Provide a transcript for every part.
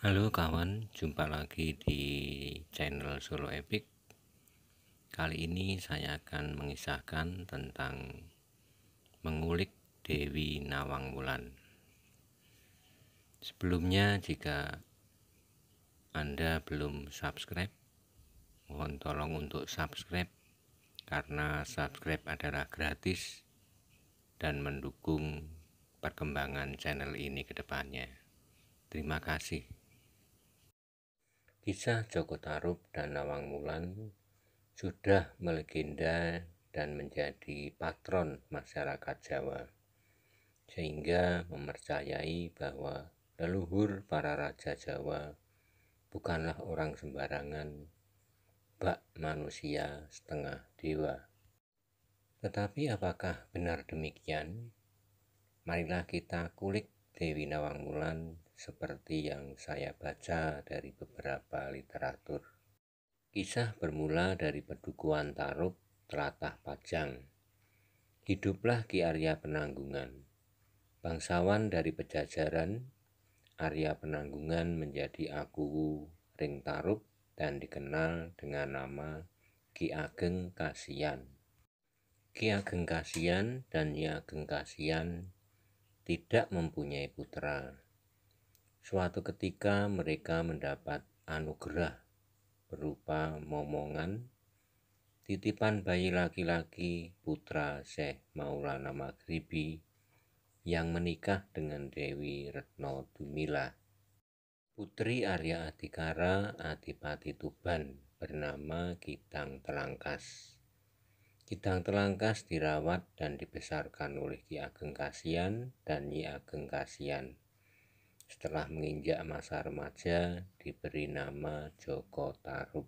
Halo kawan, jumpa lagi di channel Solo Epic. Kali ini saya akan mengisahkan tentang mengulik Dewi Nawang Wulan. Sebelumnya, jika Anda belum subscribe, mohon tolong untuk subscribe karena subscribe adalah gratis dan mendukung perkembangan channel ini ke depannya. Terima kasih. Kisah Joko Tarub dan Nawang Wulan sudah melegenda dan menjadi patron masyarakat Jawa, sehingga mempercayai bahwa leluhur para raja Jawa bukanlah orang sembarangan, bak manusia setengah dewa. Tetapi apakah benar demikian? Marilah kita kulik Dewi Nawang Wulan seperti yang saya baca dari beberapa literatur. Kisah bermula dari Pedukuhan Tarub, Tlatah Pajang. Hiduplah Ki Arya Penanggungan. Bangsawan dari Pejajaran, Arya Penanggungan menjadi akuwu ring Tarub dan dikenal dengan nama Ki Ageng Kasiyan. Ki Ageng Kasiyan dan Nyi Ageng Kasiyan tidak mempunyai putra. Suatu ketika mereka mendapat anugerah berupa momongan, titipan bayi laki-laki putra Syekh Maulana Maghribi yang menikah dengan Dewi Retno Dumila. Putri Arya Adhikara Adipati Tuban bernama Kidang Telangkas. Kidang Telangkas dirawat dan dibesarkan oleh Ki Ageng Kasiyan dan Nyi Ageng Kasiyan. Setelah menginjak masa remaja, diberi nama Joko Tarub.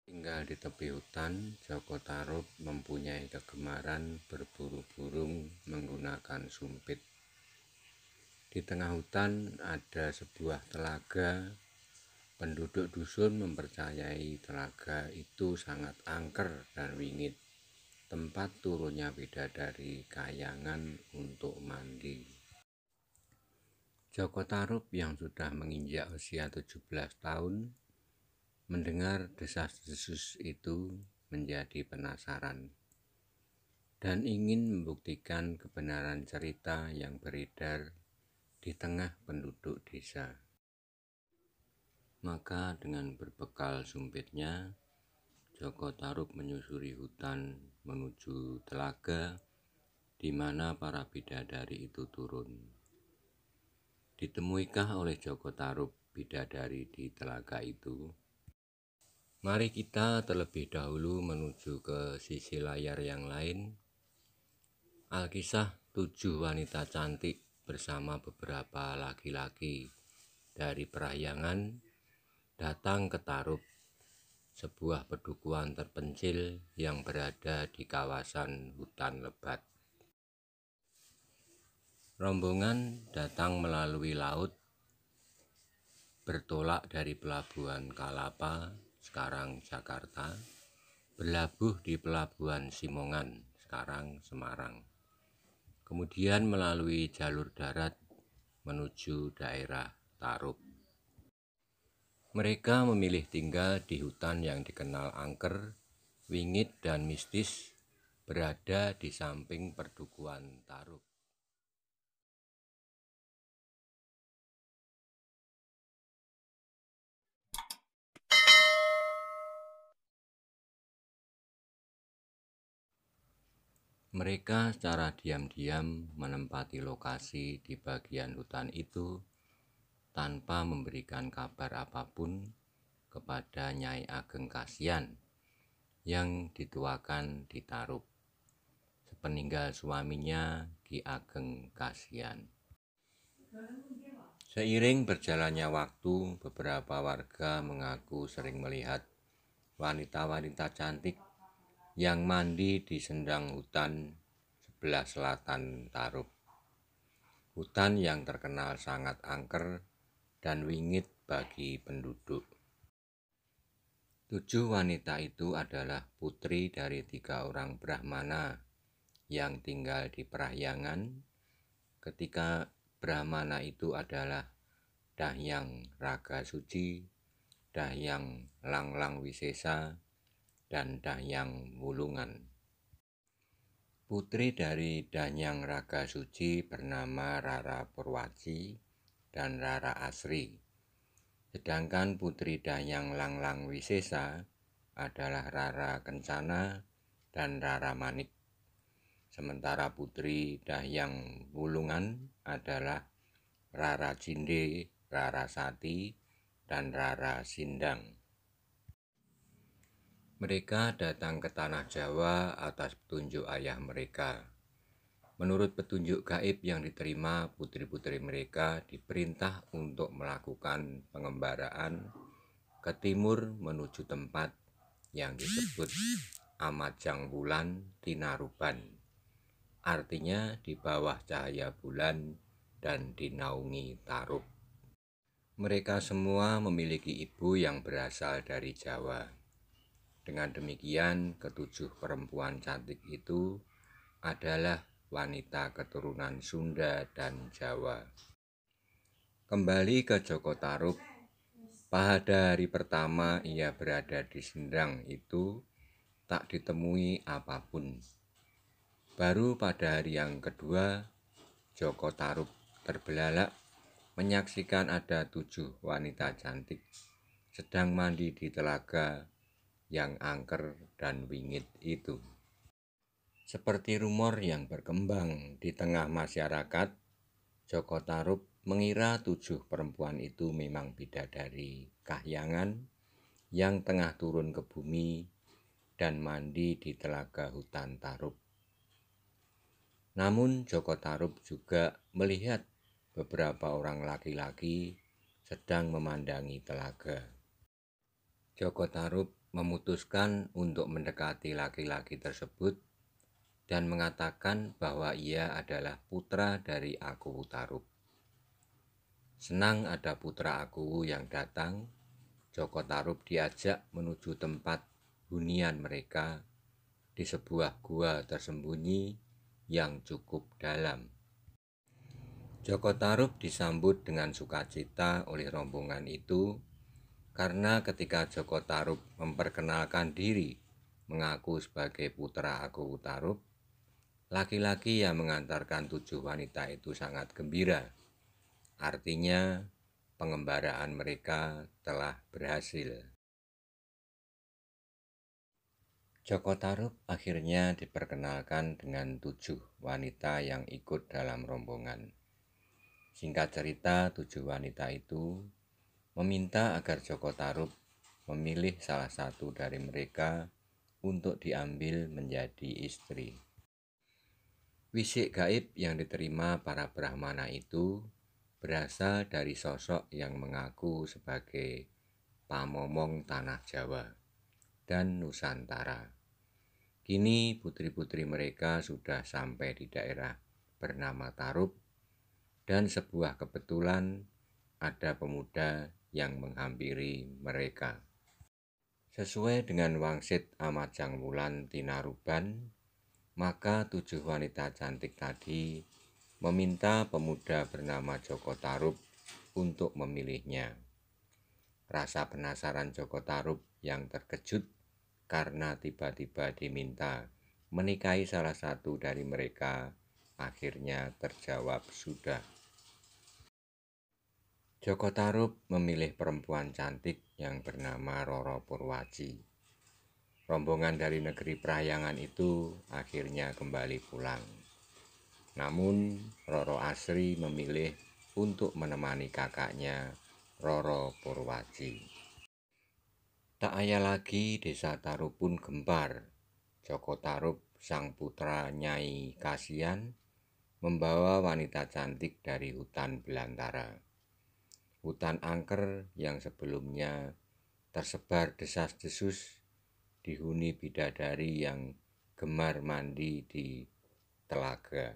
Tinggal di tepi hutan, Joko Tarub mempunyai kegemaran berburu burung menggunakan sumpit. Di tengah hutan ada sebuah telaga. Penduduk dusun mempercayai telaga itu sangat angker dan wingit, tempat turunnya bidadari kayangan untuk mandi. Joko Tarub yang sudah menginjak usia 17 tahun mendengar desas-desus itu menjadi penasaran dan ingin membuktikan kebenaran cerita yang beredar di tengah penduduk desa. Maka dengan berbekal sumpitnya, Joko Tarub menyusuri hutan menuju telaga di mana para bidadari itu turun. Ditemuikah oleh Joko Tarub bidadari di telaga itu? Mari kita terlebih dahulu menuju ke sisi layar yang lain. Alkisah 7 wanita cantik bersama beberapa laki-laki dari Parahyangan datang ke Tarub, sebuah pedukuhan terpencil yang berada di kawasan hutan lebat. Rombongan datang melalui laut, bertolak dari pelabuhan Kalapa, sekarang Jakarta, berlabuh di pelabuhan Simongan, sekarang Semarang. Kemudian melalui jalur darat menuju daerah Tarub. Mereka memilih tinggal di hutan yang dikenal angker, wingit dan mistis, berada di samping Pedukuhan Tarub. Mereka secara diam-diam menempati lokasi di bagian hutan itu tanpa memberikan kabar apapun kepada Nyai Ageng Kasiyan yang dituakan di Tarub, sepeninggal suaminya Ki Ageng Kasiyan. Seiring berjalannya waktu, beberapa warga mengaku sering melihat wanita-wanita cantik yang mandi di sendang hutan sebelah selatan Tarub. Hutan yang terkenal sangat angker dan wingit bagi penduduk. 7 wanita itu adalah putri dari 3 orang Brahmana yang tinggal di Parahyangan ketika Brahmana itu adalah Dahyang Raga Suci, Dahyang Langlang Wisesa, dan Dahyang Wulungan. Putri dari Dahyang Raga Suci bernama Rara Purwaci dan Rara Asri. Sedangkan putri Dahyang Langlang Wisesa adalah Rara Kencana dan Rara Manik. Sementara putri Dahyang Wulungan adalah Rara Cinde, Rara Sati, dan Rara Sindang. Mereka datang ke tanah Jawa atas petunjuk ayah mereka. Menurut petunjuk gaib yang diterima, putri-putri mereka diperintah untuk melakukan pengembaraan ke timur menuju tempat yang disebut Amajang Wulan Tinaruban. Artinya di bawah cahaya bulan dan dinaungi Tarub. Mereka semua memiliki ibu yang berasal dari Jawa. Dengan demikian, ketujuh perempuan cantik itu adalah wanita keturunan Sunda dan Jawa. Kembali ke Joko Tarub, pada hari pertama ia berada di Sendang itu tak ditemui apapun. Baru pada hari yang kedua, Joko Tarub terbelalak menyaksikan ada 7 wanita cantik sedang mandi di telaga yang angker dan wingit itu. Seperti rumor yang berkembang di tengah masyarakat, Joko Tarub mengira 7 perempuan itu memang bidadari kahyangan yang tengah turun ke bumi dan mandi di telaga hutan Tarub. Namun Joko Tarub juga melihat beberapa orang laki-laki sedang memandangi telaga. Joko Tarub memutuskan untuk mendekati laki-laki tersebut dan mengatakan bahwa ia adalah putra dari Aku Tarub. Senang ada putra Aku yang datang, Joko Tarub diajak menuju tempat hunian mereka di sebuah gua tersembunyi yang cukup dalam. Joko Tarub disambut dengan sukacita oleh rombongan itu karena ketika Joko Tarub memperkenalkan diri mengaku sebagai putra Aku Tarub, laki-laki yang mengantarkan 7 wanita itu sangat gembira. Artinya, pengembaraan mereka telah berhasil. Joko Tarub akhirnya diperkenalkan dengan 7 wanita yang ikut dalam rombongan. Singkat cerita, 7 wanita itu meminta agar Joko Tarub memilih salah satu dari mereka untuk diambil menjadi istri. Wisik gaib yang diterima para Brahmana itu berasal dari sosok yang mengaku sebagai pamomong tanah Jawa dan Nusantara. Kini putri-putri mereka sudah sampai di daerah bernama Tarub, dan sebuah kebetulan ada pemuda yang menghampiri mereka. Sesuai dengan wangsit Amajang Wulan Tinaruban, maka 7 wanita cantik tadi meminta pemuda bernama Joko Tarub untuk memilihnya. Rasa penasaran Joko Tarub yang terkejut karena tiba-tiba diminta menikahi salah satu dari mereka akhirnya terjawab sudah. Joko Tarub memilih perempuan cantik yang bernama Rara Purwaci. Rombongan dari negeri Prahyangan itu akhirnya kembali pulang. Namun Rara Asri memilih untuk menemani kakaknya Rara Purwaci. Tak ayal lagi desa Tarub pun gempar. Joko Tarub sang putra Nyai Kasihan membawa wanita cantik dari hutan belantara. Hutan angker yang sebelumnya tersebar desas-desus dihuni bidadari yang gemar mandi di telaga.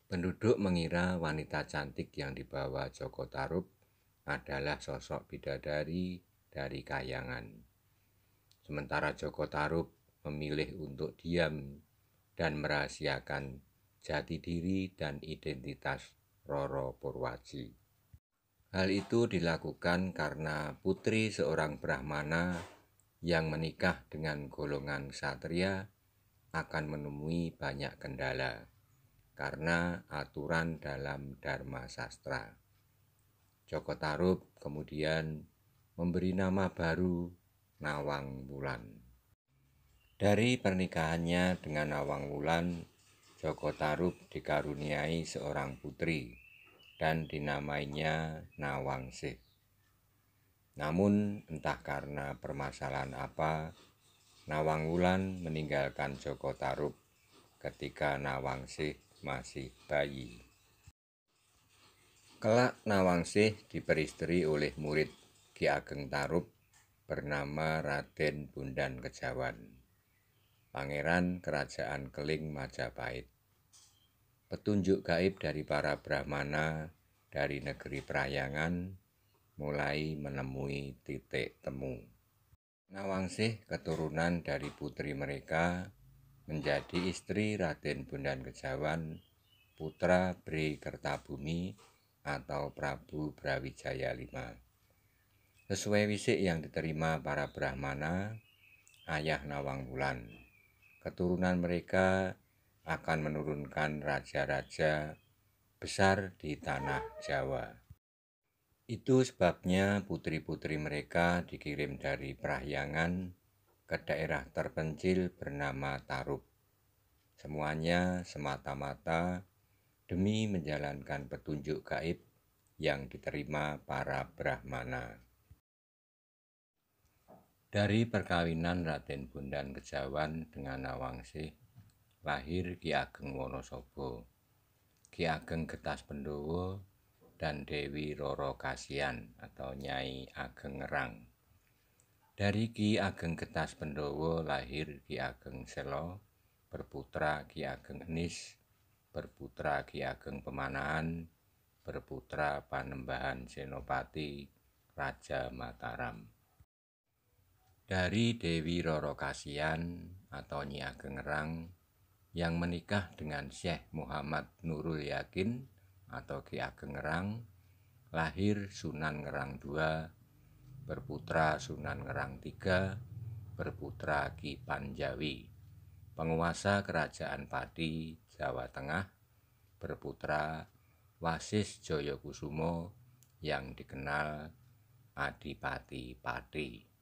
Penduduk mengira wanita cantik yang dibawa Joko Tarub adalah sosok bidadari dari Kahyangan. Sementara Joko Tarub memilih untuk diam dan merahasiakan jati diri, dan identitas Roro Purwaji. Hal itu dilakukan karena putri seorang Brahmana yang menikah dengan golongan ksatria akan menemui banyak kendala karena aturan dalam Dharma Sastra. Joko Tarub kemudian memberi nama baru Nawang Wulan. Dari pernikahannya dengan Nawang Wulan, Joko Tarub dikaruniai seorang putri dan dinamainya Nawangsih. Namun entah karena permasalahan apa, Nawang Wulan meninggalkan Joko Tarub ketika Nawangsih masih bayi. Kelak Nawangsih diperistri oleh murid Ki Ageng Tarub bernama Raden Bondan Kejawan, Pangeran Kerajaan Keling Majapahit. Petunjuk gaib dari para Brahmana dari negeri Prayangan mulai menemui titik temu. Nawangsih keturunan dari putri mereka menjadi istri Raden Bondan Kejawan, putra Bri Kertabumi atau Prabu Brawijaya V. Sesuai wisik yang diterima para Brahmana, ayah Nawang Wulan, keturunan mereka akan menurunkan raja-raja besar di tanah Jawa. Itu sebabnya putri-putri mereka dikirim dari Prahiangan ke daerah terpencil bernama Tarub. Semuanya semata-mata demi menjalankan petunjuk gaib yang diterima para Brahmana. Dari perkawinan Raden Bondan Kejawan dengan Nawangsih, lahir Ki Ageng Wonosobo, Ki Ageng Getas Pendowo, dan Dewi Roro Kasihan atau Nyai Ageng Ngerang. Dari Ki Ageng Getas Pendowo lahir Ki Ageng Selo, berputra Ki Ageng Enis, berputra Ki Ageng Pemanahan, berputra Panembahan Senopati, Raja Mataram. Dari Dewi Roro Kasihan atau Nyi Ageng Ngerang yang menikah dengan Syekh Muhammad Nurul Yakin atau Ki Ageng Ngerang, lahir Sunan Ngerang II, berputra Sunan Ngerang III, berputra Ki Panjawi, penguasa Kerajaan Pati Jawa Tengah, berputra Wasis Joyokusumo yang dikenal Adipati Pati.